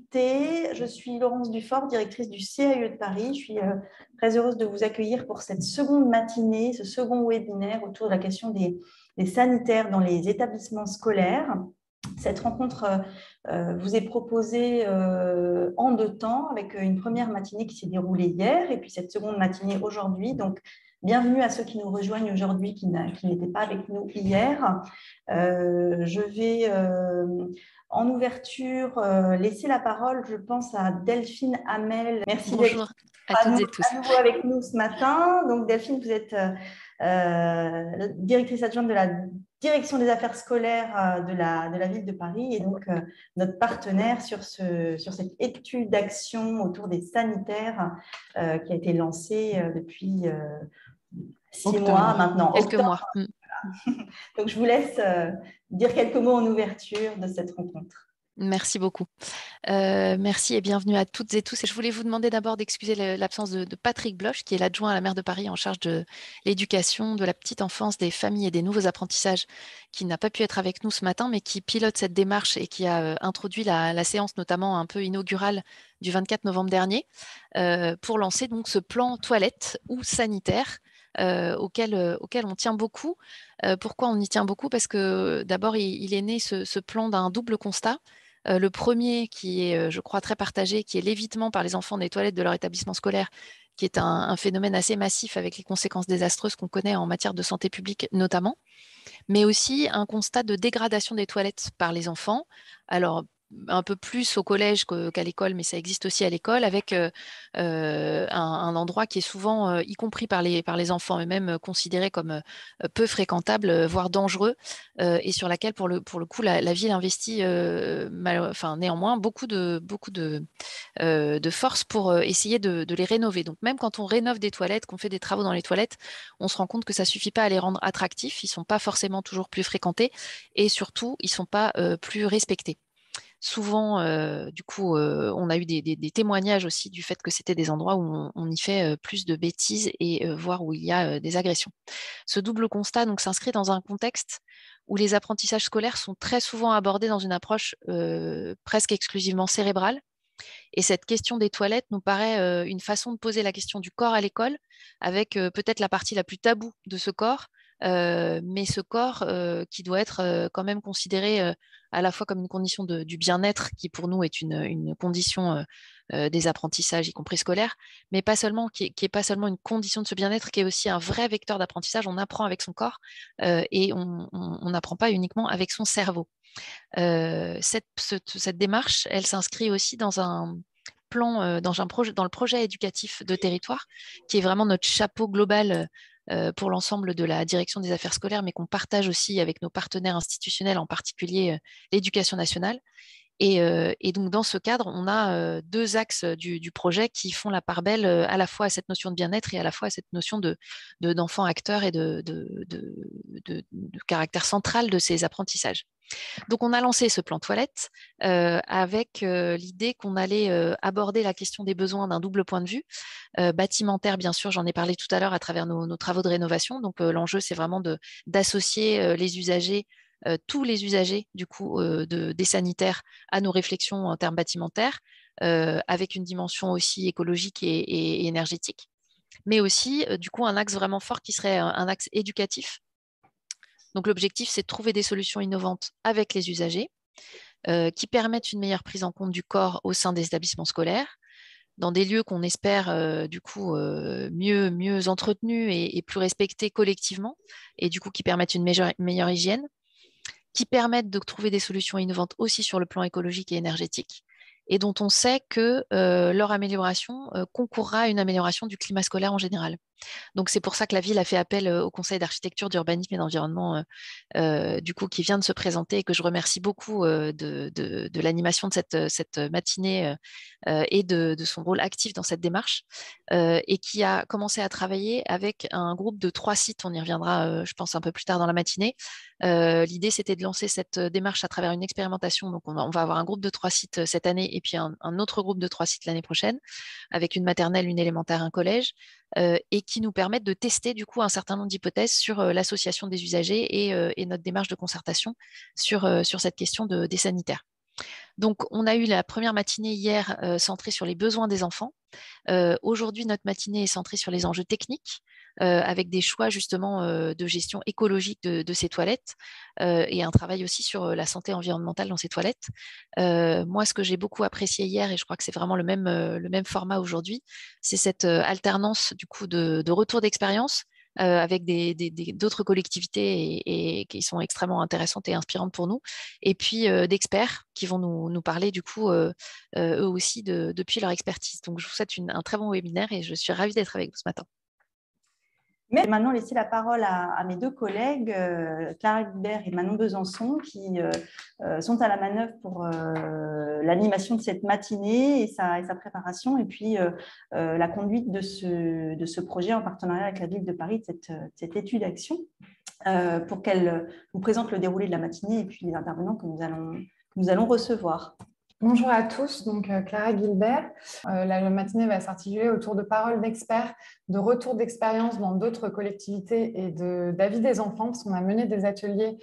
invité. Je suis Laurence Dufort, directrice du CAE de Paris. Je suis très heureuse de vous accueillir pour cette seconde matinée, ce second webinaire autour de la question des sanitaires dans les établissements scolaires. Cette rencontre vous est proposée en 2 temps, avec une première matinée qui s'est déroulée hier et puis cette seconde matinée aujourd'hui. Donc, bienvenue à ceux qui nous rejoignent aujourd'hui, qui n'étaient pas avec nous hier. Je vais, en ouverture, laisser la parole, je pense, à Delphine Hamel. Merci d'être Bonjour à toutes et tous. à nouveau avec nous ce matin. Donc, Delphine, vous êtes directrice adjointe de la direction des affaires scolaires de la ville de Paris et donc notre partenaire sur cette étude d'action autour des sanitaires qui a été lancée depuis 6 mois maintenant. Quelques mois. Donc, je vous laisse dire quelques mots en ouverture de cette rencontre. Merci beaucoup. Merci et bienvenue à toutes et tous. Et je voulais vous demander d'abord d'excuser l'absence de Patrick Bloch, qui est l'adjoint à la maire de Paris en charge de l'éducation, de la petite enfance, des familles et des nouveaux apprentissages, qui n'a pas pu être avec nous ce matin, mais qui pilote cette démarche et qui a introduit la séance, notamment un peu inaugurale, du 24 novembre dernier, pour lancer donc ce plan toilette ou sanitaire auquel on tient beaucoup. Pourquoi on y tient beaucoup? Parce que d'abord, il est né ce plan d'un double constat. Le premier, qui est, je crois, très partagé, qui est l'évitement par les enfants des toilettes de leur établissement scolaire, qui est un phénomène assez massif avec les conséquences désastreuses qu'on connaît en matière de santé publique notamment, mais aussi un constat de dégradation des toilettes par les enfants. Alors, un peu plus au collège qu'à l'école, mais ça existe aussi à l'école, avec un endroit qui est souvent, y compris par les enfants eux-mêmes, considéré comme peu fréquentable, voire dangereux, et sur laquelle, pour le coup, la ville investit néanmoins beaucoup de force pour essayer de les rénover. Donc, même quand on rénove des toilettes, qu'on fait des travaux dans les toilettes, on se rend compte que ça ne suffit pas à les rendre attractifs. Ils ne sont pas forcément toujours plus fréquentés et surtout, ils ne sont pas plus respectés. Souvent, du coup, on a eu des témoignages aussi du fait que c'était des endroits où on y fait plus de bêtises et voire où il y a des agressions. Ce double constat donc s'inscrit dans un contexte où les apprentissages scolaires sont très souvent abordés dans une approche presque exclusivement cérébrale. Et cette question des toilettes nous paraît une façon de poser la question du corps à l'école, avec peut-être la partie la plus taboue de ce corps, mais ce corps qui doit être quand même considéré à la fois comme une condition du bien-être, qui pour nous est une condition des apprentissages, y compris scolaires, mais pas seulement, qui est pas seulement une condition de ce bien-être, qui est aussi un vrai vecteur d'apprentissage. On apprend avec son corps et on n'apprend pas uniquement avec son cerveau. Cette démarche, elle s'inscrit aussi dans un plan, dans le projet éducatif de territoire, qui est vraiment notre chapeau global pour l'ensemble de la direction des affaires scolaires, mais qu'on partage aussi avec nos partenaires institutionnels, en particulier l'éducation nationale. Et donc, dans ce cadre, on a 2 axes du projet qui font la part belle à la fois à cette notion de bien-être et à la fois à cette notion d'enfant acteur et de caractère central de ces apprentissages. Donc, on a lancé ce plan toilette avec l'idée qu'on allait aborder la question des besoins d'un double point de vue. Bâtimentaire, bien sûr, j'en ai parlé tout à l'heure à travers nos travaux de rénovation. Donc, l'enjeu, c'est vraiment d'associer les usagers, tous les usagers du coup des sanitaires à nos réflexions en termes bâtimentaires, avec une dimension aussi écologique et énergétique, mais aussi du coup un axe vraiment fort qui serait un axe éducatif. Donc l'objectif, c'est de trouver des solutions innovantes avec les usagers qui permettent une meilleure prise en compte du corps au sein des établissements scolaires, dans des lieux qu'on espère du coup mieux entretenus et plus respectés collectivement, et du coup qui permettent une meilleure hygiène, qui permettent de trouver des solutions innovantes aussi sur le plan écologique et énergétique, et dont on sait que leur amélioration concourra à une amélioration du climat scolaire en général. Donc, c'est pour ça que la ville a fait appel au Conseil d'architecture, d'urbanisme et d'environnement, du coup, qui vient de se présenter, et que je remercie beaucoup de l'animation de cette matinée et de son rôle actif dans cette démarche, et qui a commencé à travailler avec un groupe de 3 sites. On y reviendra, je pense, un peu plus tard dans la matinée. L'idée, c'était de lancer cette démarche à travers une expérimentation. Donc, on va avoir un groupe de 3 sites cette année et puis un autre groupe de 3 sites l'année prochaine, avec une maternelle, une élémentaire, un collège, et qui nous permettent de tester du coup un certain nombre d'hypothèses sur l'association des usagers et notre démarche de concertation sur cette question des sanitaires. Donc, on a eu la première matinée hier centrée sur les besoins des enfants. Aujourd'hui, notre matinée est centrée sur les enjeux techniques, avec des choix justement de gestion écologique de ces toilettes et un travail aussi sur la santé environnementale dans ces toilettes. Moi, ce que j'ai beaucoup apprécié hier, et je crois que c'est vraiment le même format aujourd'hui, c'est cette alternance du coup de retour d'expérience avec d'autres collectivités et qui sont extrêmement intéressantes et inspirantes pour nous, et puis d'experts qui vont nous parler du coup eux aussi depuis leur expertise. Donc, je vous souhaite un très bon webinaire et je suis ravie d'être avec vous ce matin. Mais je vais maintenant laisser la parole à mes deux collègues, Clara Guibert et Manon Besançon, qui sont à la manœuvre pour l'animation de cette matinée et sa préparation, et puis la conduite de ce projet en partenariat avec la Ville de Paris, de cette étude d'action, pour qu'elle vous présente le déroulé de la matinée et puis les intervenants que nous allons recevoir. Bonjour à tous, donc Clara Gilbert. La matinée va s'articuler autour de paroles d'experts, de retours d'expérience dans d'autres collectivités et d'avis des enfants, parce qu'on a mené des ateliers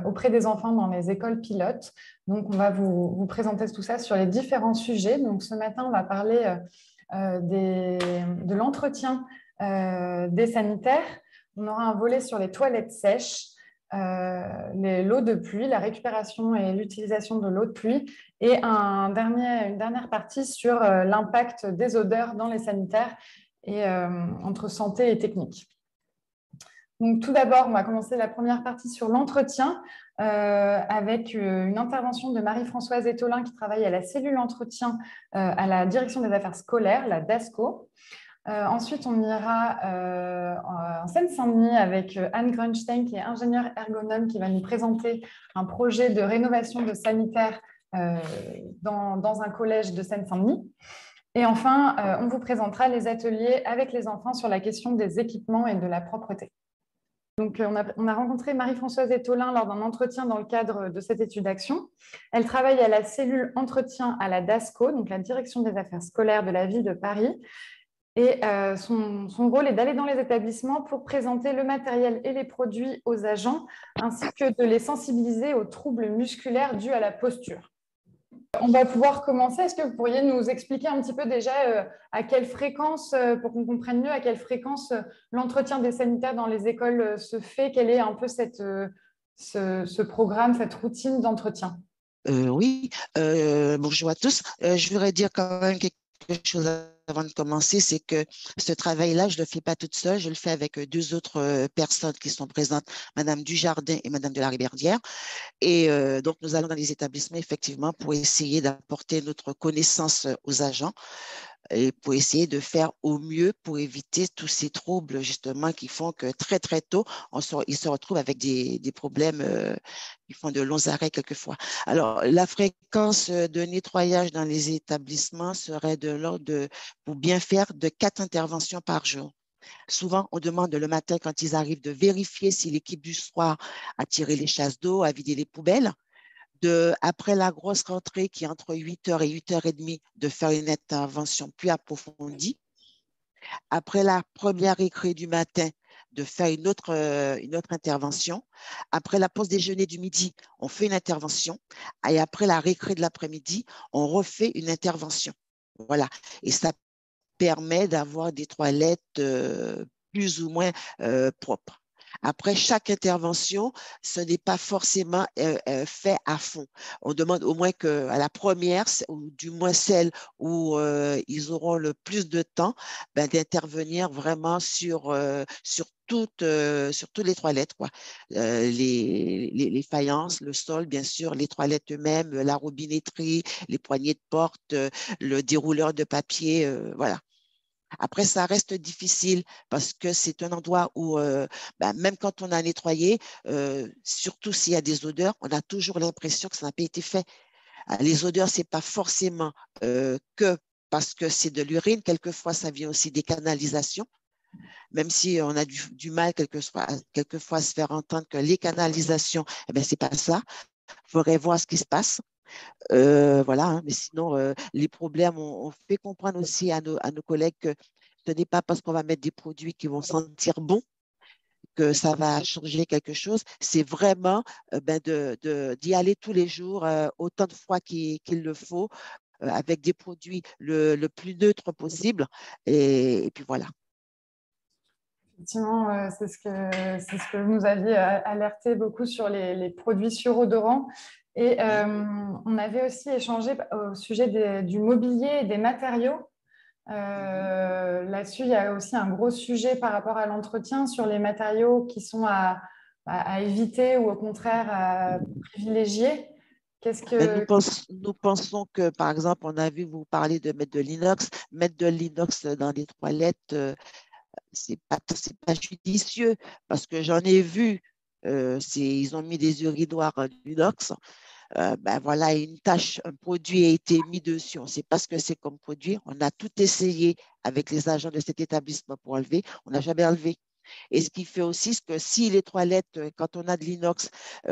auprès des enfants dans les écoles pilotes. Donc, on va vous présenter tout ça sur les différents sujets. Donc, ce matin, on va parler de l'entretien des sanitaires. On aura un volet sur les toilettes sèches, l'eau de pluie, la récupération et l'utilisation de l'eau de pluie, et une dernière partie sur l'impact des odeurs dans les sanitaires et entre santé et technique. Donc, tout d'abord, on va commencer la première partie sur l'entretien avec une intervention de Marie-Françoise Étolin qui travaille à la cellule entretien à la direction des affaires scolaires, la DASCO. Ensuite, on ira en Seine-Saint-Denis avec Anne Grunstein, qui est ingénieure ergonome, qui va nous présenter un projet de rénovation de sanitaires dans un collège de Seine-Saint-Denis. Et enfin, on vous présentera les ateliers avec les enfants sur la question des équipements et de la propreté. Donc, on a rencontré Marie-Françoise Étolin lors d'un entretien dans le cadre de cette étude d'action. Elle travaille à la cellule entretien à la DASCO, donc la direction des affaires scolaires de la ville de Paris. Et son rôle est d'aller dans les établissements pour présenter le matériel et les produits aux agents, ainsi que de les sensibiliser aux troubles musculaires dus à la posture. On va pouvoir commencer. Est-ce que vous pourriez nous expliquer un petit peu déjà à quelle fréquence, pour qu'on comprenne mieux à quelle fréquence l'entretien des sanitaires dans les écoles se fait? Quel est un peu ce programme, cette routine d'entretien? Oui, bonjour à tous. Je voudrais dire quand même quelque chose avant de commencer, c'est que ce travail-là, je ne le fais pas toute seule, je le fais avec deux autres personnes qui sont présentes, Madame Dujardin et Madame de la Riberdière. Et donc, nous allons dans les établissements, effectivement, pour essayer d'apporter notre connaissance aux agents et pour essayer de faire au mieux pour éviter tous ces troubles, justement, qui font que très, très tôt, ils se retrouvent avec des problèmes qui font de longs arrêts quelquefois. Alors, la fréquence de nettoyage dans les établissements serait de l'ordre de, pour bien faire, de 4 interventions par jour. Souvent, on demande le matin, quand ils arrivent, de vérifier si l'équipe du soir a tiré les chasses d'eau, a vidé les poubelles. Après la grosse rentrée qui est entre 8h et 8h30, de faire une intervention plus approfondie. Après la première récré du matin, de faire une autre intervention. Après la pause déjeuner du midi, on fait une intervention. Et après la récré de l'après-midi, on refait une intervention. Voilà. Et ça permet d'avoir des toilettes plus ou moins propres. Après chaque intervention, ce n'est pas forcément fait à fond. On demande au moins qu'à la première, ou du moins celle où ils auront le plus de temps, d'intervenir vraiment sur tous les toilettes, quoi. Les faïences, le sol, bien sûr, les toilettes eux-mêmes, la robinetterie, les poignées de porte, le dérouleur de papier, voilà. Après, ça reste difficile parce que c'est un endroit où, même quand on a nettoyé, surtout s'il y a des odeurs, on a toujours l'impression que ça n'a pas été fait. Les odeurs, ce n'est pas forcément que parce que c'est de l'urine. Quelquefois, ça vient aussi des canalisations. Même si on a du mal quelquefois à se faire entendre que les canalisations, ce n'est pas ça. Il faudrait voir ce qui se passe. Voilà, hein, mais sinon, les problèmes, on fait comprendre aussi à nos collègues que ce n'est pas parce qu'on va mettre des produits qui vont sentir bon que ça va changer quelque chose, c'est vraiment d'y aller tous les jours, autant de fois qu'il le faut, avec des produits le plus neutre possible. Et puis voilà. Effectivement, c'est ce que vous nous aviez alerté beaucoup sur les produits surodorants. Et on avait aussi échangé au sujet du mobilier et des matériaux. Là-dessus, il y a aussi un gros sujet par rapport à l'entretien sur les matériaux qui sont à éviter ou au contraire à privilégier. Qu'est-ce Mais que... nous pensons que, par exemple, on a vu vous parler de mettre de l'inox. Mettre de l'inox dans les toilettes, c'est pas judicieux parce que j'en ai vu, ils ont mis des urinoirs en inox. Ben voilà, une tâche, un produit a été mis dessus. On ne sait pas ce que c'est comme produit. On a tout essayé avec les agents de cet établissement pour enlever. On n'a jamais enlevé. Et ce qui fait aussi que si les toilettes, quand on a de l'inox,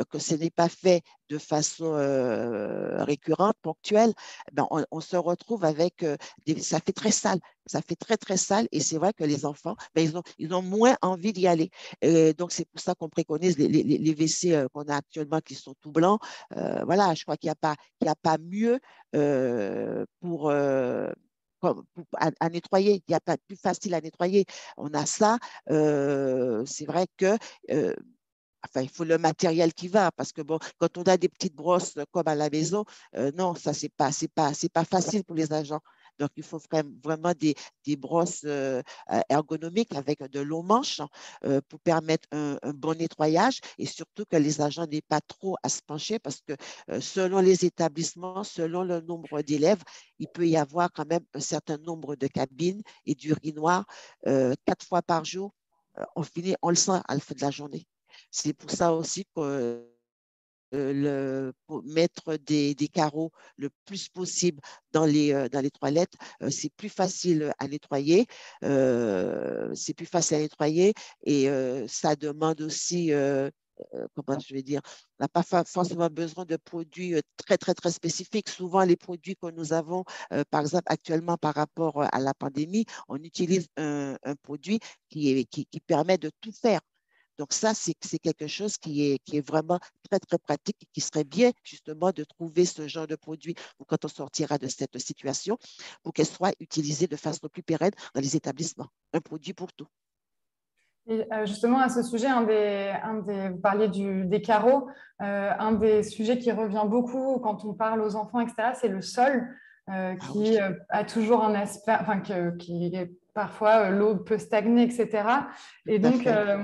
que ce n'est pas fait de façon récurrente, ponctuelle, ben on se retrouve avec ça fait très sale. Ça fait très, très sale. Et c'est vrai que les enfants, ben, ils ont moins envie d'y aller. Et donc, c'est pour ça qu'on préconise les WC qu'on a actuellement qui sont tout blancs. Voilà, je crois qu'il n'y a pas mieux pour à nettoyer. Il n'y a pas plus facile à nettoyer. On a ça. C'est vrai que enfin, il faut le matériel qui va, parce que bon, quand on a des petites brosses comme à la maison, non, ça, c'est pas facile pour les agents. Donc, il faut vraiment des brosses ergonomiques avec de longs manches pour permettre un bon nettoyage et surtout que les agents n'aient pas trop à se pencher parce que selon les établissements, selon le nombre d'élèves, il peut y avoir quand même un certain nombre de cabines et d'urinoirs 4 fois par jour. On le sent à la fin de la journée. C'est pour ça aussi que pour mettre des carreaux le plus possible dans les toilettes, c'est plus facile à nettoyer. C'est plus facile à nettoyer et ça demande aussi, comment je vais dire, on n'a pas forcément besoin de produits très, très, très spécifiques. Souvent, les produits que nous avons, par exemple, actuellement par rapport à la pandémie, on utilise un produit qui permet de tout faire. Donc ça, c'est quelque chose qui est vraiment très, très pratique et qui serait bien justement de trouver ce genre de produit quand on sortira de cette situation pour qu'elle soit utilisée de façon plus pérenne dans les établissements. Un produit pour tout. Et justement, à ce sujet, vous parliez des carreaux, un des sujets qui revient beaucoup quand on parle aux enfants, etc., c'est le sol Ah qui oui, a toujours un aspect, enfin, parfois l'eau peut stagner, etc. Et tout à donc, fait.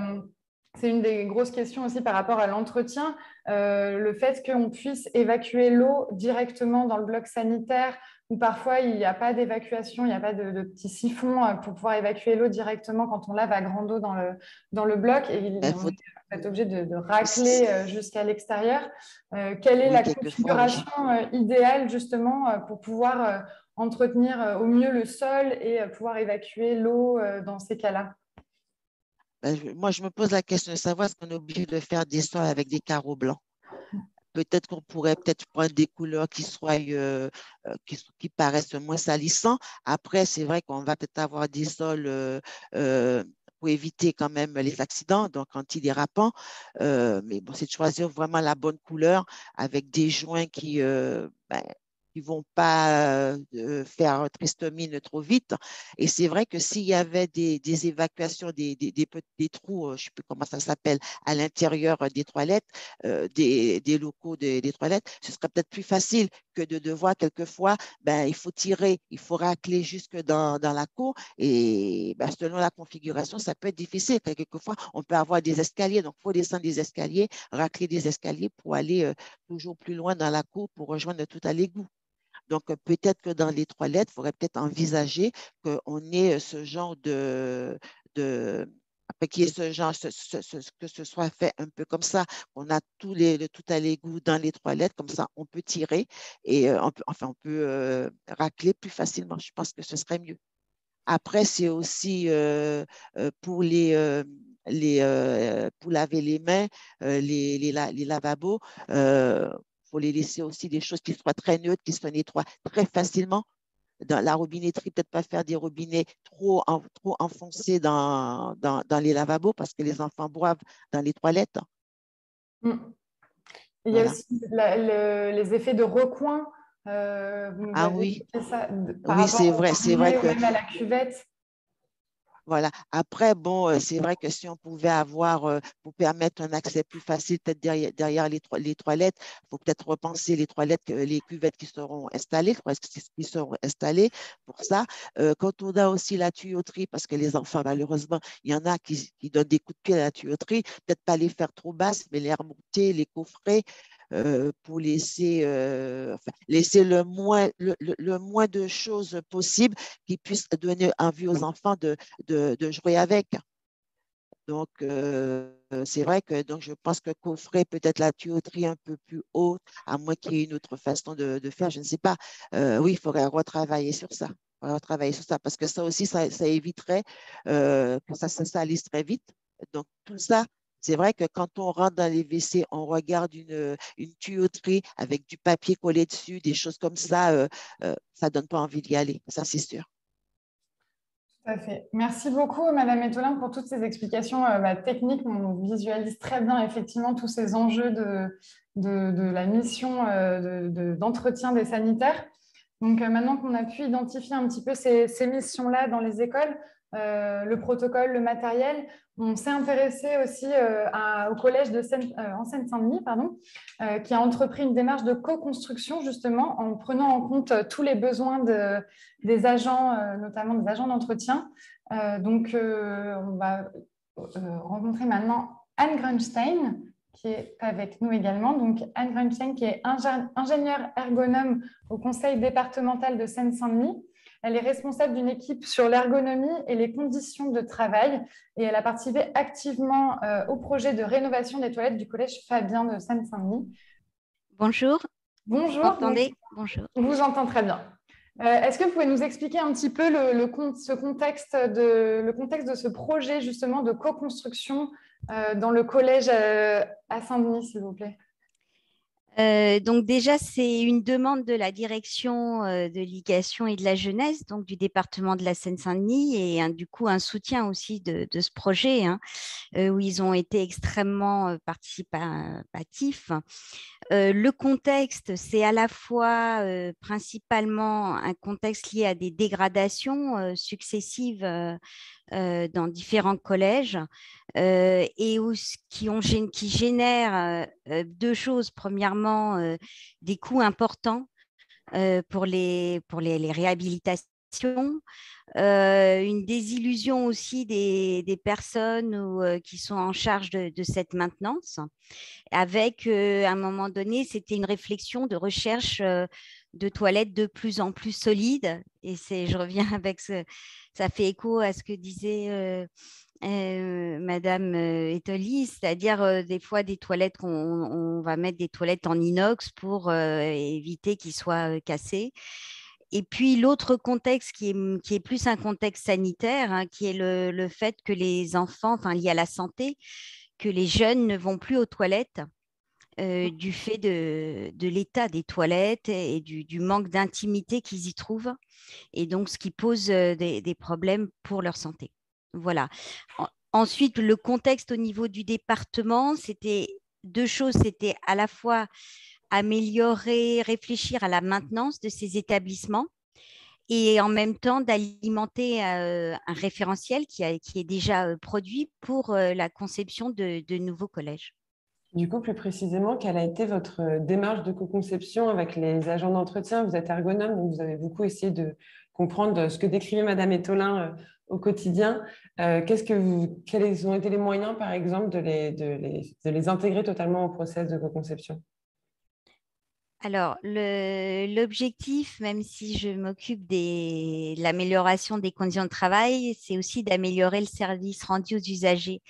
c'est une des grosses questions aussi par rapport à l'entretien, le fait qu'on puisse évacuer l'eau directement dans le bloc sanitaire, où parfois il n'y a pas d'évacuation, il n'y a pas de petits siphons pour pouvoir évacuer l'eau directement quand on lave à grande eau dans le bloc, et Il on faut, est obligé de racler jusqu'à l'extérieur. Quelle est oui, la quelquefois, oui. configuration idéale justement pour pouvoir entretenir au mieux le sol et pouvoir évacuer l'eau dans ces cas-là? Ben, moi, je me pose la question de savoir est-ce qu'on est obligé de faire des sols avec des carreaux blancs. Peut-être qu'on pourrait peut-être prendre des couleurs qui soient qui paraissent moins salissants. Après, c'est vrai qu'on va peut-être avoir des sols euh, pour éviter quand même les accidents, donc antidérapants. Mais bon, c'est de choisir vraiment la bonne couleur avec des joints qui vont pas faire tristomine trop vite. Et c'est vrai que s'il y avait des évacuations, des trous, je ne sais plus comment ça s'appelle, à l'intérieur des toilettes, des locaux des toilettes, ce serait peut-être plus facile que de devoir quelquefois, ben, il faut tirer, il faut racler jusque dans la cour et ben, selon la configuration, ça peut être difficile. Quelquefois, on peut avoir des escaliers, donc il faut descendre des escaliers, racler des escaliers pour aller toujours plus loin dans la cour pour rejoindre tout à l'égout. Donc, peut-être que dans les toilettes, il faudrait peut-être envisager qu'on ait ce genre de qu'il y ait ce genre, que ce soit fait un peu comme ça. On a tout à l'égout dans les toilettes, comme ça, on peut tirer et on peut racler plus facilement. Je pense que ce serait mieux. Après, c'est aussi pour pour laver les mains, les lavabos. Il faut les laisser aussi des choses qui soient très neutres, qui se nettoient très facilement. dans la robinetterie, peut-être pas faire des robinets trop enfoncés dans les lavabos parce que les enfants boivent dans les toilettes. Mm. Il y a Voilà. aussi les effets de recoin. Vous nous Ah avez oui, expliqué ça par oui, rapport au c'est vrai robinet ou que même à la cuvette. voilà. Après, bon, c'est vrai que si on pouvait avoir, pour permettre un accès plus facile, peut-être derrière les toilettes, il faut peut-être repenser les toilettes, les cuvettes qui seront installées, qui seront installées pour ça. Quand on a aussi la tuyauterie, parce que les enfants, malheureusement, il y en a qui donnent des coups de pied à la tuyauterie, peut-être pas les faire trop basses, mais les remonter, les coffrer. Pour laisser le moins de choses possible qui puissent donner envie aux enfants de jouer avec. Donc, c'est vrai que donc, je pense que coffrer peut-être la tuyauterie un peu plus haute, à moins qu'il y ait une autre façon de faire, je ne sais pas. Oui, il faudrait retravailler sur ça. Retravailler sur ça, parce que ça aussi, ça éviterait que ça salisse très vite. Donc, tout ça, c'est vrai que quand on rentre dans les WC, on regarde une tuyauterie avec du papier collé dessus, des choses comme ça donne pas envie d'y aller. Ça, c'est sûr. Tout à fait. Merci beaucoup, Madame Etolin, pour toutes ces explications techniques. On visualise très bien effectivement tous ces enjeux de la mission d'entretien des sanitaires. Donc, maintenant qu'on a pu identifier un petit peu ces missions-là dans les écoles, le protocole, le matériel, on s'est intéressé aussi au collège en Seine-Saint-Denis, qui a entrepris une démarche de co-construction, justement, en prenant en compte tous les besoins des agents, notamment des agents d'entretien. Donc, on va rencontrer maintenant Anne Grunstein, qui est avec nous également. Donc, Anne Grunstein, qui est ingénieure ergonome au conseil départemental de Seine-Saint-Denis. Elle est responsable d'une équipe sur l'ergonomie et les conditions de travail et elle a participé activement au projet de rénovation des toilettes du collège Fabien de Seine-Saint-Denis. Bonjour. Bonjour. Vous m'entendez? Bonjour. On vous entend très bien. Est-ce que vous pouvez nous expliquer un petit peu le contexte de ce projet justement de co-construction dans le collège à Saint-Denis, s'il vous plaît? Donc déjà, c'est une demande de la direction de l'éducation et de la jeunesse, donc du département de la Seine-Saint-Denis, et du coup un soutien aussi de ce projet, où ils ont été extrêmement participatifs. Le contexte, c'est à la fois principalement un contexte lié à des dégradations successives dans différents collèges et qui génèrent deux choses. Premièrement, des coûts importants pour les réhabilitations. Une désillusion aussi des personnes qui sont en charge de cette maintenance. Avec, à un moment donné, c'était une réflexion de recherche de toilettes de plus en plus solides. Et je reviens avec ça fait écho à ce que disait Madame Etoli, c'est-à-dire des fois des toilettes on va mettre des toilettes en inox pour éviter qu'ils soient cassés. Et puis l'autre contexte qui est plus un contexte sanitaire, qui est le fait que les enfants, enfin lié à la santé, que les jeunes ne vont plus aux toilettes du fait de l'état des toilettes et du manque d'intimité qu'ils y trouvent, et donc ce qui pose des problèmes pour leur santé. Voilà. Ensuite, le contexte au niveau du département, c'était deux choses. C'était à la fois améliorer, réfléchir à la maintenance de ces établissements et en même temps d'alimenter un référentiel qui est déjà produit pour la conception de nouveaux collèges. Du coup, plus précisément, quelle a été votre démarche de co-conception avec les agents d'entretien? Vous êtes ergonome, donc vous avez beaucoup essayé de comprendre ce que décrivait Madame Etolin au quotidien. Quels ont été les moyens, par exemple, de les intégrer totalement au process de co-conception? Alors, l'objectif, même si je m'occupe de l'amélioration des conditions de travail, c'est aussi d'améliorer le service rendu aux usagers.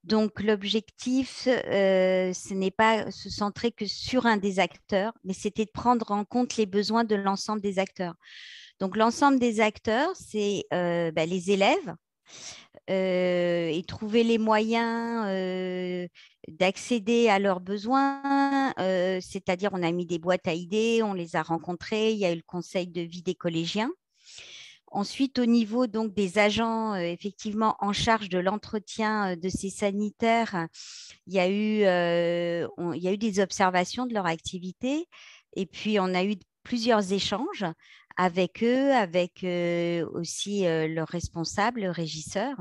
Donc, l'objectif, ce n'est pas se centrer que sur un des acteurs, mais c'était de prendre en compte les besoins de l'ensemble des acteurs. Donc, l'ensemble des acteurs, c'est les élèves et trouver les moyens d'accéder à leurs besoins. C'est-à-dire, on a mis des boîtes à idées, on les a rencontrées, il y a eu le conseil de vie des collégiens. Ensuite, au niveau donc des agents effectivement en charge de l'entretien de ces sanitaires, il y a eu des observations de leur activité et puis on a eu plusieurs échanges avec eux, avec aussi leurs responsables, le régisseur.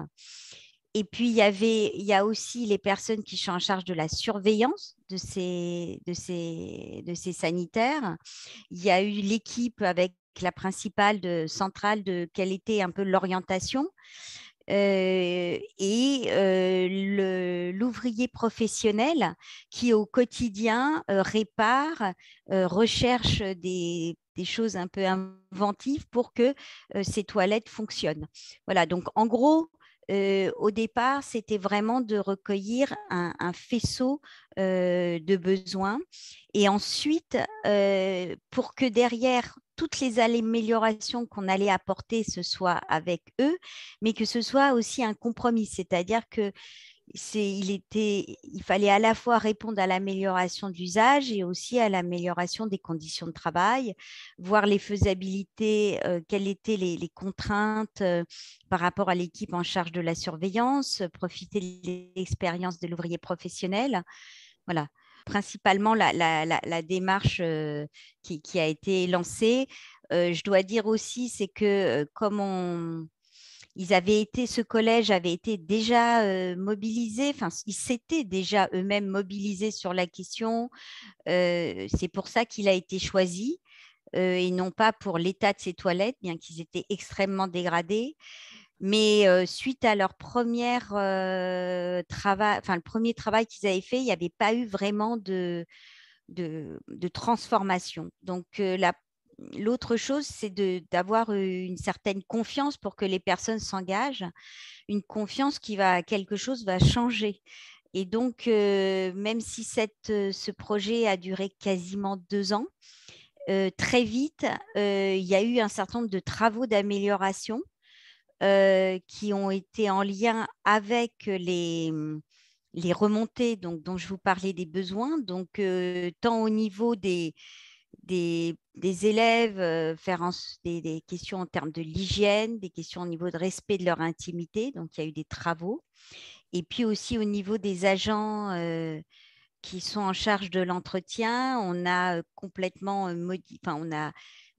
Et puis, il y a aussi les personnes qui sont en charge de la surveillance de ces sanitaires. Il y a eu l'équipe avec la principale centrale de quelle était un peu l'orientation. L'ouvrier professionnel qui au quotidien répare, recherche des choses un peu inventives pour que ces toilettes fonctionnent. Voilà, donc en gros, au départ, c'était vraiment de recueillir un faisceau de besoins et ensuite, pour que derrière toutes les améliorations qu'on allait apporter, ce soit avec eux, mais que ce soit aussi un compromis, c'est-à-dire que il fallait à la fois répondre à l'amélioration d'usage et aussi à l'amélioration des conditions de travail, voir les faisabilités, quelles étaient les contraintes par rapport à l'équipe en charge de la surveillance, profiter de l'expérience de l'ouvrier professionnel. Voilà, principalement la démarche qui a été lancée. Je dois dire aussi, c'est que comme ce collège avait été déjà mobilisé, enfin, ils s'étaient déjà eux-mêmes mobilisés sur la question. C'est pour ça qu'il a été choisi et non pas pour l'état de ses toilettes, bien qu'ils étaient extrêmement dégradés. Mais suite à leur le premier travail qu'ils avaient fait, il n'y avait pas eu vraiment de transformation. Donc, l'autre chose, c'est d'avoir une certaine confiance pour que les personnes s'engagent, une confiance quelque chose va changer. Et donc, même si ce projet a duré quasiment 2 ans, très vite, il y a eu un certain nombre de travaux d'amélioration qui ont été en lien avec les remontées dont je vous parlais des besoins, donc tant au niveau des élèves, faire des questions en termes de l'hygiène, des questions au niveau de respect de leur intimité, donc il y a eu des travaux, et puis aussi au niveau des agents qui sont en charge de l'entretien, on a complètement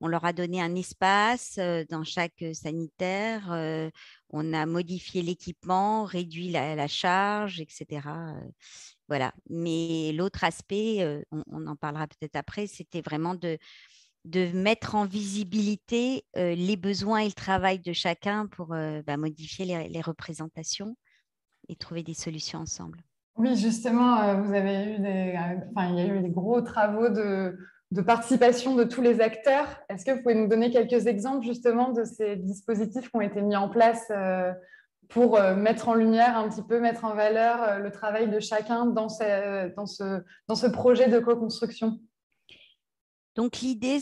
on leur a donné un espace dans chaque sanitaire, on a modifié l'équipement, réduit la charge, etc. Voilà. Mais l'autre aspect, on en parlera peut-être après, c'était vraiment de mettre en visibilité les besoins et le travail de chacun pour modifier les représentations et trouver des solutions ensemble. Oui, justement, vous avez eu il y a eu des gros travaux de participation de tous les acteurs. Est-ce que vous pouvez nous donner quelques exemples justement de ces dispositifs qui ont été mis en place pour mettre en lumière un petit peu, mettre en valeur le travail de chacun dans ce projet de co-construction? Donc l'idée,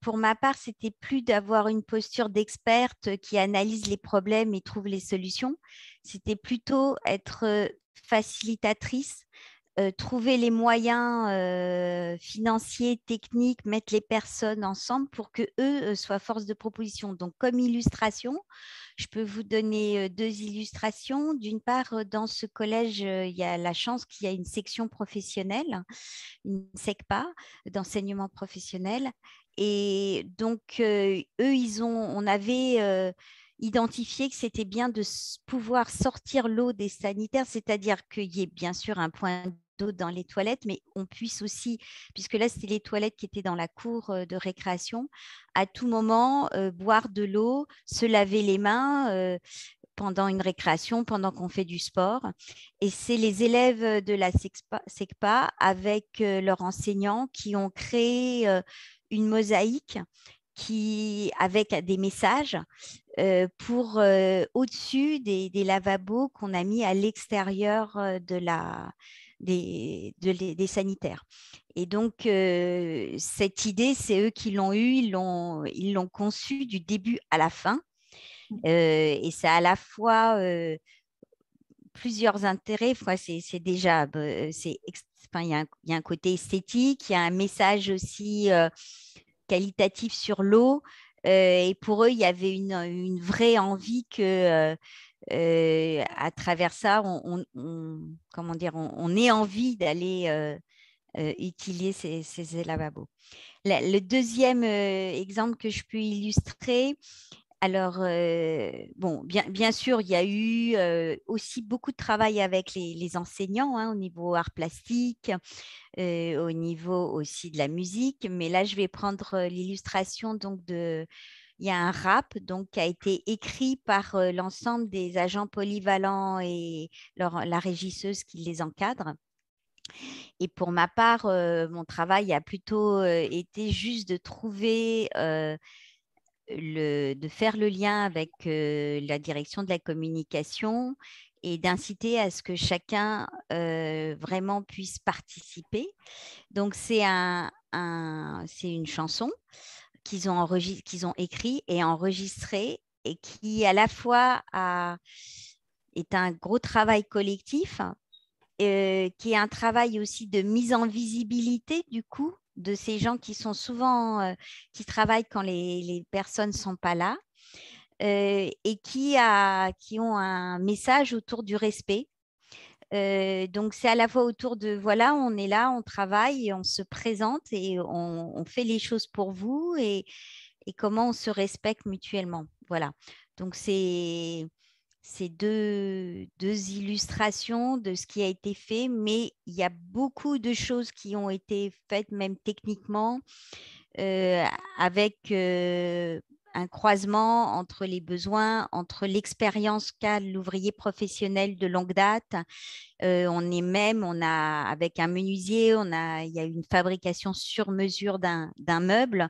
pour ma part, c'était plus d'avoir une posture d'experte qui analyse les problèmes et trouve les solutions. C'était plutôt être facilitatrice, trouver les moyens financiers, techniques, mettre les personnes ensemble pour que eux soient force de proposition. Donc comme illustration, je peux vous donner 2 illustrations. D'une part, dans ce collège, il y a la chance qu'il y a une section professionnelle, une SECPA d'enseignement professionnel. Et donc, on avait identifié que c'était bien de pouvoir sortir l'eau des sanitaires, c'est-à-dire qu'il y ait bien sûr un point d'eau dans les toilettes, mais on puisse aussi, puisque là, c'était les toilettes qui étaient dans la cour de récréation, à tout moment, boire de l'eau, se laver les mains pendant une récréation, pendant qu'on fait du sport. Et c'est les élèves de la SECPA avec leurs enseignants qui ont créé une mosaïque avec des messages pour au-dessus des lavabos qu'on a mis à l'extérieur des sanitaires. Et donc, cette idée, c'est eux qui l'ont eue, ils l'ont conçue du début à la fin. Et ça a à la fois plusieurs intérêts. C'est déjà, il y a un côté esthétique, il y a un message aussi qualitatif sur l'eau. Et pour eux, il y avait une vraie envie que, à travers ça, comment dire, on ait envie d'aller utiliser ces lavabos. Le deuxième exemple que je peux illustrer, alors, bon, bien sûr, il y a eu aussi beaucoup de travail avec les enseignants au niveau art plastique, au niveau aussi de la musique. Mais là, je vais prendre l'illustration donc il y a un rap donc, qui a été écrit par l'ensemble des agents polyvalents et la régisseuse qui les encadre. Et pour ma part, mon travail a plutôt été juste de trouver de faire le lien avec la direction de la communication et d'inciter à ce que chacun vraiment puisse participer. Donc, c'est une chanson qu'ils ont écrit et enregistrée et qui, à la fois, est un gros travail collectif, qui est un travail aussi de mise en visibilité, du coup, de ces gens qui sont souvent, qui travaillent quand les personnes ne sont pas là, et qui ont un message autour du respect. Donc, c'est à la fois autour de, voilà, on est là, on travaille, et on se présente et on fait les choses pour vous et comment on se respecte mutuellement. Voilà. Donc, c'est deux illustrations de ce qui a été fait, mais il y a beaucoup de choses qui ont été faites, même techniquement, avec un croisement entre les besoins, entre l'expérience qu'a l'ouvrier professionnel de longue date. Avec un menuisier, il y a une fabrication sur mesure d'un meuble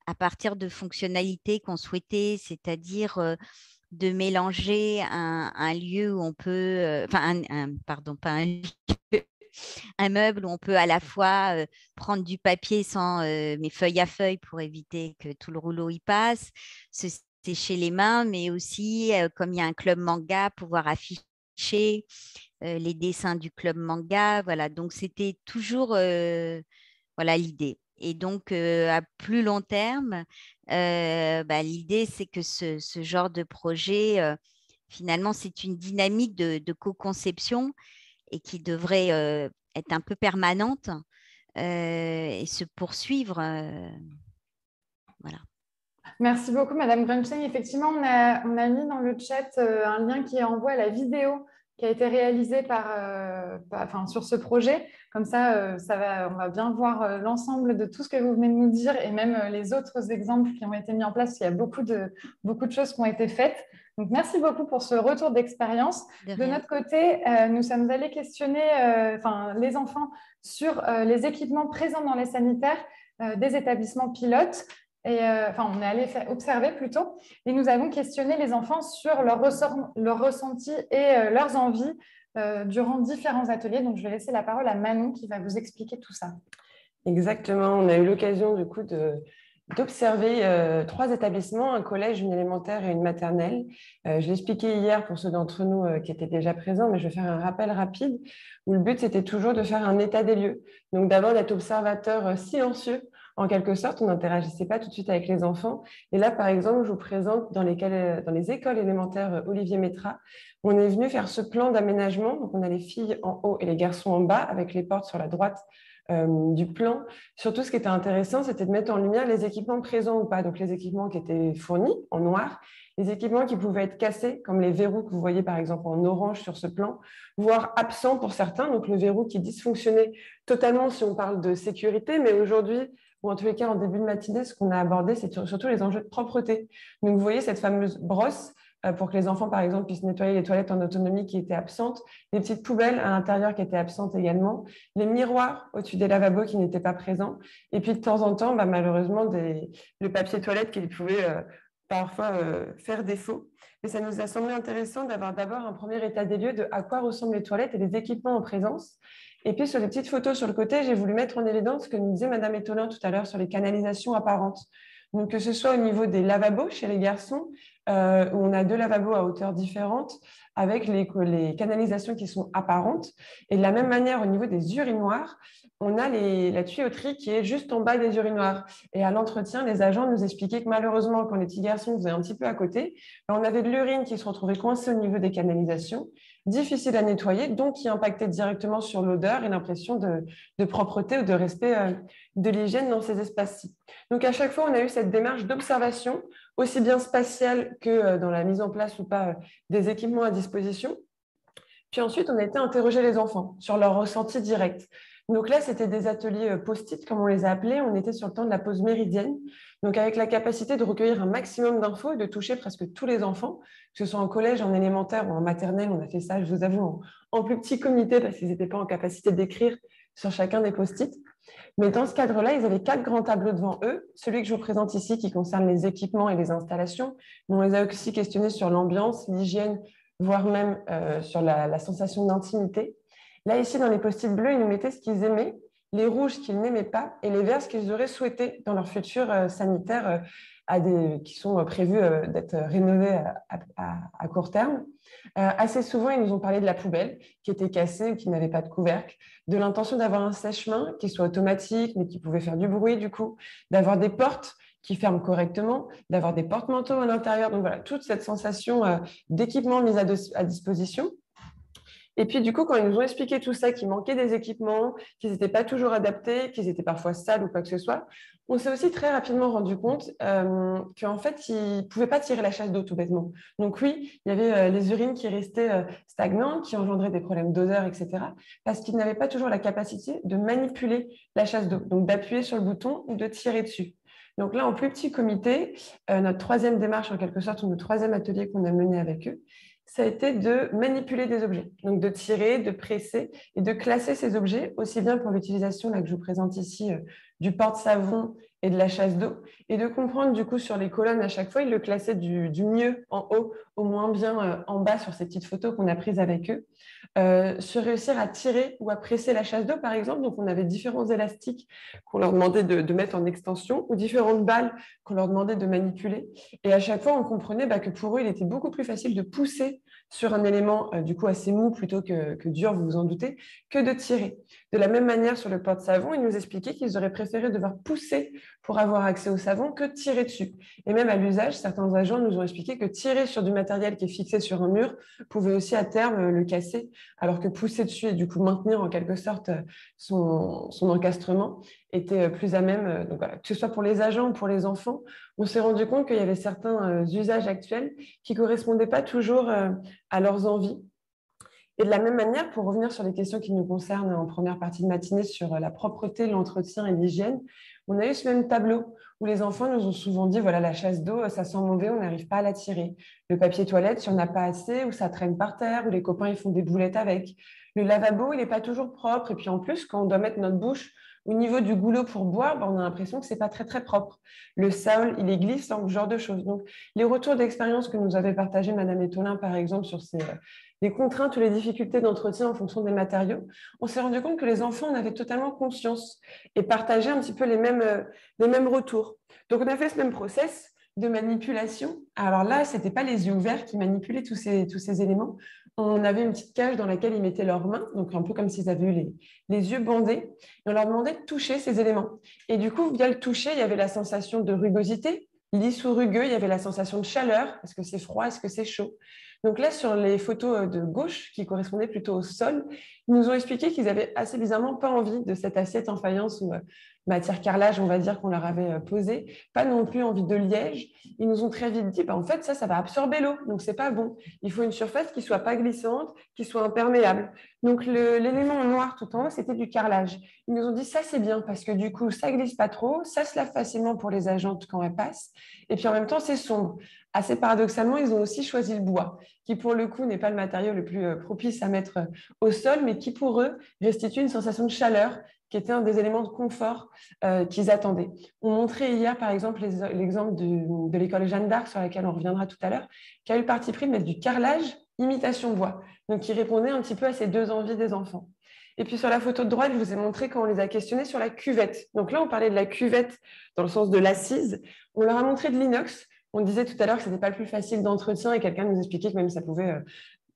à partir de fonctionnalités qu'on souhaitait, c'est-à-dire de mélanger un lieu où on peut, pardon, pas un lieu, un meuble où on peut à la fois prendre du papier mais feuille à feuille pour éviter que tout le rouleau y passe, se sécher les mains, mais aussi, comme il y a un club manga, pouvoir afficher les dessins du club manga. Voilà, donc c'était toujours voilà, l'idée. Et donc, à plus long terme, l'idée, c'est que ce genre de projet, finalement, c'est une dynamique de co-conception et qui devrait être un peu permanente et se poursuivre. Voilà. Merci beaucoup, Madame Grunstein. Effectivement, on a mis dans le chat un lien qui envoie la vidéo qui a été réalisée sur ce projet. Comme ça, on va bien voir l'ensemble de tout ce que vous venez de nous dire et même les autres exemples qui ont été mis en place. Il y a beaucoup de choses qui ont été faites. Donc, merci beaucoup pour ce retour d'expérience. De notre côté, nous sommes allés questionner les enfants sur les équipements présents dans les sanitaires des établissements pilotes. On est allé observer plutôt, et nous avons questionné les enfants sur leurs ressentis et leurs envies durant différents ateliers. Donc, je vais laisser la parole à Manon qui va vous expliquer tout ça. Exactement. On a eu l'occasion du coup d'observer 3 établissements, un collège, une élémentaire et une maternelle. Je l'ai expliqué hier pour ceux d'entre nous qui étaient déjà présents, mais je vais faire un rappel rapide où le but, c'était toujours de faire un état des lieux. Donc, d'abord, d'être observateur silencieux. En quelque sorte, on n'interagissait pas tout de suite avec les enfants. Et là, par exemple, je vous présente dans les écoles élémentaires Olivier Métra, on est venu faire ce plan d'aménagement. Donc, on a les filles en haut et les garçons en bas, avec les portes sur la droite du plan. Surtout, ce qui était intéressant, c'était de mettre en lumière les équipements présents ou pas. Donc, les équipements qui étaient fournis en noir, les équipements qui pouvaient être cassés, comme les verrous que vous voyez par exemple en orange sur ce plan, voire absents pour certains. Donc, le verrou qui dysfonctionnait totalement si on parle de sécurité, mais aujourd'hui, ou en tous les cas en début de matinée, ce qu'on a abordé, c'est surtout les enjeux de propreté. Donc, vous voyez cette fameuse brosse pour que les enfants, par exemple, puissent nettoyer les toilettes en autonomie qui étaient absentes, les petites poubelles à l'intérieur qui étaient absentes également, les miroirs au-dessus des lavabos qui n'étaient pas présents, et puis de temps en temps, malheureusement, le papier toilette qui pouvait parfois faire défaut. Mais ça nous a semblé intéressant d'avoir d'abord un premier état des lieux de à quoi ressemblent les toilettes et les équipements en présence. Et puis, sur les petites photos sur le côté, j'ai voulu mettre en évidence ce que nous disait Madame Étolin tout à l'heure sur les canalisations apparentes. Donc, que ce soit au niveau des lavabos chez les garçons, où on a 2 lavabos à hauteur différente avec les canalisations qui sont apparentes. Et de la même manière, au niveau des urinoirs, on a la tuyauterie qui est juste en bas des urinoirs. Et à l'entretien, les agents nous expliquaient que malheureusement, quand les petits garçons faisaient un petit peu à côté, on avait de l'urine qui se retrouvait coincée au niveau des canalisations, difficile à nettoyer, donc qui impactait directement sur l'odeur et l'impression de propreté ou de respect de l'hygiène dans ces espaces-ci. Donc à chaque fois, on a eu cette démarche d'observation, aussi bien spatiale que dans la mise en place ou pas des équipements à disposition. Puis ensuite, on a été interroger les enfants sur leur ressenti direct. Donc là, c'était des ateliers post-it, comme on les a appelés. On était sur le temps de la pause méridienne, donc avec la capacité de recueillir un maximum d'infos et de toucher presque tous les enfants, que ce soit en collège, en élémentaire ou en maternelle. On a fait ça, je vous avoue, en plus petit comité parce qu'ils n'étaient pas en capacité d'écrire sur chacun des post-it. Mais dans ce cadre-là, ils avaient 4 grands tableaux devant eux. Celui que je vous présente ici, qui concerne les équipements et les installations. Mais on les a aussi questionnés sur l'ambiance, l'hygiène, voire même sur la sensation d'intimité. Là, ici, dans les post-it bleus, ils nous mettaient ce qu'ils aimaient, les rouges qu'ils n'aimaient pas et les verts ce qu'ils auraient souhaité dans leur futur sanitaire qui sont prévus d'être rénovés à court terme. Assez souvent, ils nous ont parlé de la poubelle qui était cassée ou qui n'avait pas de couvercle, de l'intention d'avoir un sèche-main qui soit automatique mais qui pouvait faire du bruit du coup, d'avoir des portes qui ferment correctement, d'avoir des porte-manteaux à l'intérieur. Donc voilà, toute cette sensation d'équipement mis à disposition. Et puis, du coup, quand ils nous ont expliqué tout ça, qu'il manquait des équipements, qu'ils n'étaient pas toujours adaptés, qu'ils étaient parfois sales ou quoi que ce soit, on s'est aussi très rapidement rendu compte qu'en fait, ils ne pouvaient pas tirer la chasse d'eau tout bêtement. Donc oui, il y avait les urines qui restaient stagnantes, qui engendraient des problèmes d'odeur, etc. parce qu'ils n'avaient pas toujours la capacité de manipuler la chasse d'eau, donc d'appuyer sur le bouton ou de tirer dessus. Donc là, en plus petit comité, notre 3e démarche en quelque sorte, ou notre 3e atelier qu'on a mené avec eux, ça a été de manipuler des objets, donc de tirer, de presser et de classer ces objets, aussi bien pour l'utilisation que je vous présente ici du porte-savon et de la chasse d'eau, et de comprendre du coup sur les colonnes à chaque fois, ils le classaient du mieux en haut au moins bien en bas sur ces petites photos qu'on a prises avec eux, se réussir à tirer ou à presser la chasse d'eau par exemple. Donc on avait différents élastiques qu'on leur demandait de mettre en extension ou différentes balles qu'on leur demandait de manipuler, et à chaque fois on comprenait que pour eux il était beaucoup plus facile de pousser sur un élément du coup assez mou plutôt que dur, vous vous en doutez, que de tirer. De la même manière sur le porte-savon, ils nous expliquaient qu'ils auraient préféré devoir pousser pour avoir accès au savon que tirer dessus. Et même à l'usage, certains agents nous ont expliqué que tirer sur du matériel qui est fixé sur un mur pouvait aussi à terme le casser, alors que pousser dessus et du coup maintenir en quelque sorte son encastrement était plus à même. Donc voilà, que ce soit pour les agents ou pour les enfants, on s'est rendu compte qu'il y avait certains usages actuels qui ne correspondaient pas toujours à leurs envies. Et de la même manière, pour revenir sur les questions qui nous concernent en première partie de matinée sur la propreté, l'entretien et l'hygiène, on a eu ce même tableau où les enfants nous ont souvent dit, voilà, la chasse d'eau, ça sent mauvais, on n'arrive pas à la tirer. Le papier toilette, si on n'a pas assez, ou ça traîne par terre, ou les copains, ils font des boulettes avec. Le lavabo, il n'est pas toujours propre. Et puis en plus, quand on doit mettre notre bouche au niveau du goulot pour boire, on a l'impression que ce n'est pas très, très propre. Le sol, il est glissant, ce genre de choses. Donc, les retours d'expérience que nous avait partagés Madame Etolin, par exemple, sur les contraintes ou les difficultés d'entretien en fonction des matériaux, on s'est rendu compte que les enfants en avaient totalement conscience et partageaient un petit peu les mêmes retours. Donc, on a fait ce même process de manipulation. Alors là, ce n'était pas les yeux ouverts qui manipulaient tous ces éléments. On avait une petite cage dans laquelle ils mettaient leurs mains, donc un peu comme s'ils avaient eu les yeux bandés, et on leur demandait de toucher ces éléments. Et du coup, via le toucher, il y avait la sensation de rugosité, lisse ou rugueux, il y avait la sensation de chaleur, est-ce que c'est froid, est-ce que c'est chaud. Donc là, sur les photos de gauche, qui correspondaient plutôt au sol, ils nous ont expliqué qu'ils avaient assez bizarrement pas envie de cette assiette en faïence ou matière carrelage, on va dire, qu'on leur avait posée, pas non plus envie de liège. Ils nous ont très vite dit, en fait, ça va absorber l'eau, donc c'est pas bon. Il faut une surface qui soit pas glissante, qui soit imperméable. Donc l'élément en noir tout en haut, c'était du carrelage. Ils nous ont dit, ça c'est bien, parce que du coup, ça glisse pas trop, ça se lave facilement pour les agentes quand elles passent, et puis en même temps, c'est sombre. Assez paradoxalement, ils ont aussi choisi le bois, qui pour le coup n'est pas le matériau le plus propice à mettre au sol, mais qui pour eux restitue une sensation de chaleur, qui était un des éléments de confort qu'ils attendaient. On montrait hier, par exemple, l'exemple de l'école Jeanne d'Arc, sur laquelle on reviendra tout à l'heure, qui a eu le parti pris de mettre du carrelage imitation bois, donc qui répondait un petit peu à ces deux envies des enfants. Et puis sur la photo de droite, je vous ai montré quand on les a questionnés sur la cuvette. Donc là, on parlait de la cuvette dans le sens de l'assise. On leur a montré de l'inox, On disait tout à l'heure que ce n'était pas le plus facile d'entretien et quelqu'un nous expliquait que même ça pouvait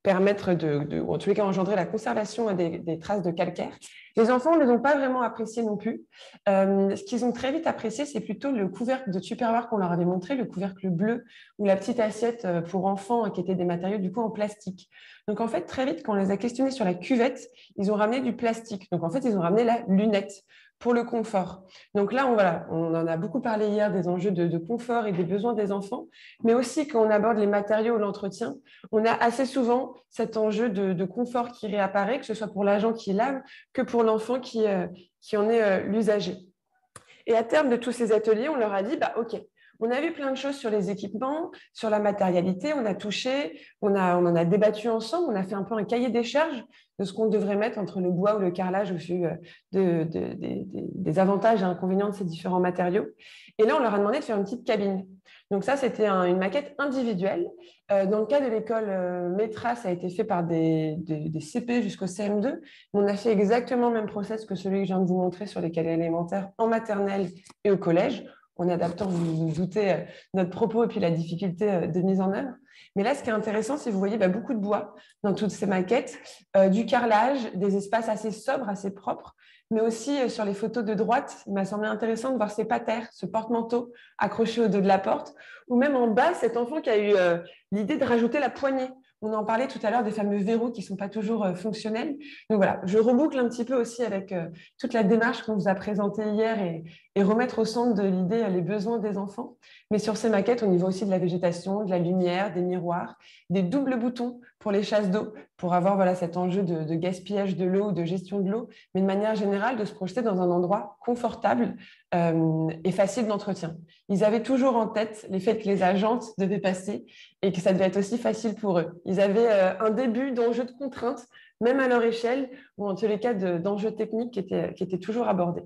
permettre ou en tous les cas engendrer la conservation des traces de calcaire. Les enfants ne l'ont pas vraiment apprécié non plus. Ce qu'ils ont très vite apprécié, c'est plutôt le couvercle de Tupperware qu'on leur avait montré, le couvercle bleu ou la petite assiette pour enfants qui étaient des matériaux du coup en plastique. Donc en fait, très vite, quand on les a questionnés sur la cuvette, ils ont ramené du plastique. Donc en fait, ils ont ramené la lunette pour le confort. Donc là, on en a beaucoup parlé hier des enjeux de confort et des besoins des enfants, mais aussi quand on aborde les matériaux ou l'entretien, on a assez souvent cet enjeu de confort qui réapparaît, que ce soit pour l'agent qui lave que pour l'enfant qui en est l'usager. Et à terme de tous ces ateliers, on leur a dit, OK, on a vu plein de choses sur les équipements, sur la matérialité, on a touché, on en a débattu ensemble, on a fait un peu un cahier des charges de ce qu'on devrait mettre entre le bois ou le carrelage au vu des avantages et inconvénients de ces différents matériaux. Et là, on leur a demandé de faire une petite cabine. Donc ça, c'était une maquette individuelle. Dans le cas de l'école Métra, ça a été fait par des CP jusqu'au CM2. On a fait exactement le même process que celui que je viens de vous montrer sur les cahiers élémentaires en maternelle et au collège, en adaptant, vous doutez, notre propos et puis la difficulté de mise en œuvre. Mais là, ce qui est intéressant, c'est que vous voyez beaucoup de bois dans toutes ces maquettes, du carrelage, des espaces assez sobres, assez propres, mais aussi sur les photos de droite, il m'a semblé intéressant de voir ces patères, ce porte-manteau accroché au dos de la porte, ou même en bas, cet enfant qui a eu l'idée de rajouter la poignée. On en parlait tout à l'heure des fameux verrous qui ne sont pas toujours fonctionnels. Donc voilà, je reboucle un petit peu aussi avec toute la démarche qu'on vous a présentée hier et remettre au centre de l'idée les besoins des enfants. Mais sur ces maquettes, on y voit aussi de la végétation, de la lumière, des miroirs, des doubles boutons pour les chasses d'eau, pour avoir cet enjeu de gaspillage de l'eau ou de gestion de l'eau, mais de manière générale, de se projeter dans un endroit confortable et facile d'entretien. Ils avaient toujours en tête les faits que les agentes devaient passer et que ça devait être aussi facile pour eux. Ils avaient un début d'enjeu de contraintes, même à leur échelle, ou en tous les cas d'enjeux techniques qui étaient toujours abordés.